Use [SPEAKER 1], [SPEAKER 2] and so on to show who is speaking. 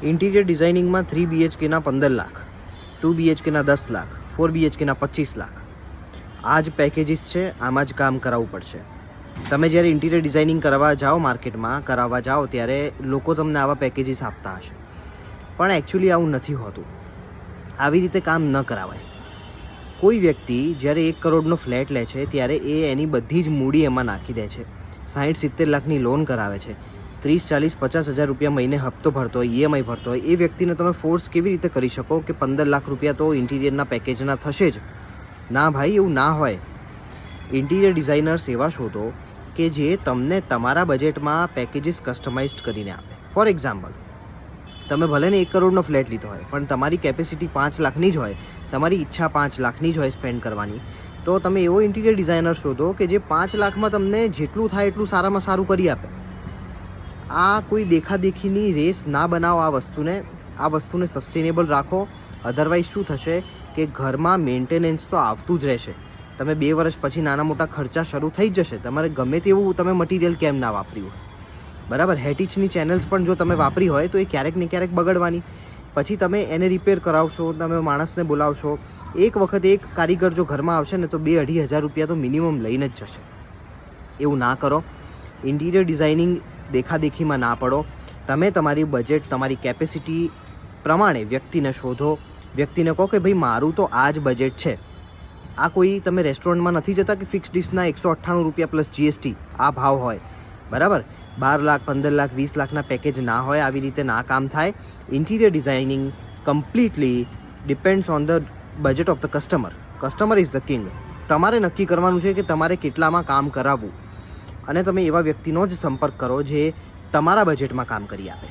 [SPEAKER 1] Interior ડિઝાઇનિંગમાં 3 BHKના 15 lakh, 2 BHKના 10 lakh, 4 BHKના 25 lakh આ જ packages છે. આમાં જ કામ કરાવવું પડશે. તમે જ્યારે ઇન્ટિરિયર ડિઝાઇનિંગ કરવા જાઓ, માર્કેટમાં કરાવવા જાઓ, ત્યારે લોકો તમને આવા પેકેજીસ આપતા હશે, પણ એકચ્યુઅલી આવું નથી હોતું. આવી રીતે કામ ન કરાવાય. કોઈ વ્યક્તિ જ્યારે 1 કરોડનો ફ્લેટ લે છે ત્યારે એ એની બધી જ મૂડી એમાં નાખી દે છે, 60-70 લાખની લોન કરાવે છે, 30-40-50 હજાર રૂપિયા મહિને હપ્તો ભરતો હોય, EMI ભરતો હોય. એ વ્યક્તિને તમે ફોર્સ કેવી રીતે કરી શકો કે 15 લાખ રૂપિયા તો ઇન્ટિરિયરના પેકેજના થશે જ? ના ભાઈ, એવું ના હોય. ઇન્ટિરિયર ડિઝાઇનર્સ એવા શોધો કે જે તમને તમારા બજેટમાં પેકેજીસ કસ્ટમાઇઝડ કરીને આપે. ફોર એક્ઝામ્પલ, તમે ભલે ને 1 કરોડનો ફ્લેટ લીધો હોય, પણ તમારી કેપેસિટી 5 લાખની જ હોય, તમારી ઈચ્છા 5 લાખની જ હોય સ્પેન્ડ કરવાની, તો તમે એવો ઇન્ટિરિયર ડિઝાઇનર શોધો કે જે 5 લાખમાં તમને જેટલું થાય એટલું સારામાં સારું કરી આપે. આ કોઈ દેખાદેખીની રેસ ના બનાવો. આ વસ્તુને સસ્ટેનેબલ રાખો. અધરવાઇઝ શું થશે કે ઘરમાં મેન્ટેનન્સ તો આવતું જ રહેશે. તમે 2 વર્ષ પછી નાના મોટા ખર્ચા શરૂ થઈ જ જશે. તમારે ગમે તેવું તમે મટીરિયલ કેમ ના વાપર્યું હોય, બરાબર? હેટિચની ચેનલ્સ પણ જો તમે વાપરી હોય તો એ ક્યારેક ને ક્યારેક બગડવાની. પછી તમે એને રિપેર કરાવશો, તમે માણસને બોલાવશો. એક વખત એક કારીગર જો ઘરમાં આવશે ને તો 2-2.5 હજાર રૂપિયા તો મિનિમમ લઈને જ જશે. એવું ના કરો. ઇન્ટિરિયર ડિઝાઇનિંગ દેખાદેખીમાં ના પડો. તમે તમારી બજેટ, તમારી કેપેસિટી પ્રમાણે વ્યક્તિને શોધો. વ્યક્તિને કહો કે ભાઈ મારું તો આ જ બજેટ છે. આ કોઈ તમે રેસ્ટોરન્ટમાં નથી જતા કે ફિક્સ ડિશના 198 રૂપિયા પ્લસ GST આ ભાવ હોય, બરાબર? 12 લાખ, 15 લાખ, 20 લાખના પેકેજ ના હોય. આવી રીતે ના કામ થાય. Interior designing completely depends on the budget of the customer. Customer is the king. તમારે નક્કી કરવાનું છે કે તમારે કેટલામાં કામ કરાવવું, અને તમે એવા વ્યક્તિનો જ સંપર્ક કરો જે તમારા બજેટમાં કામ કરી આપે.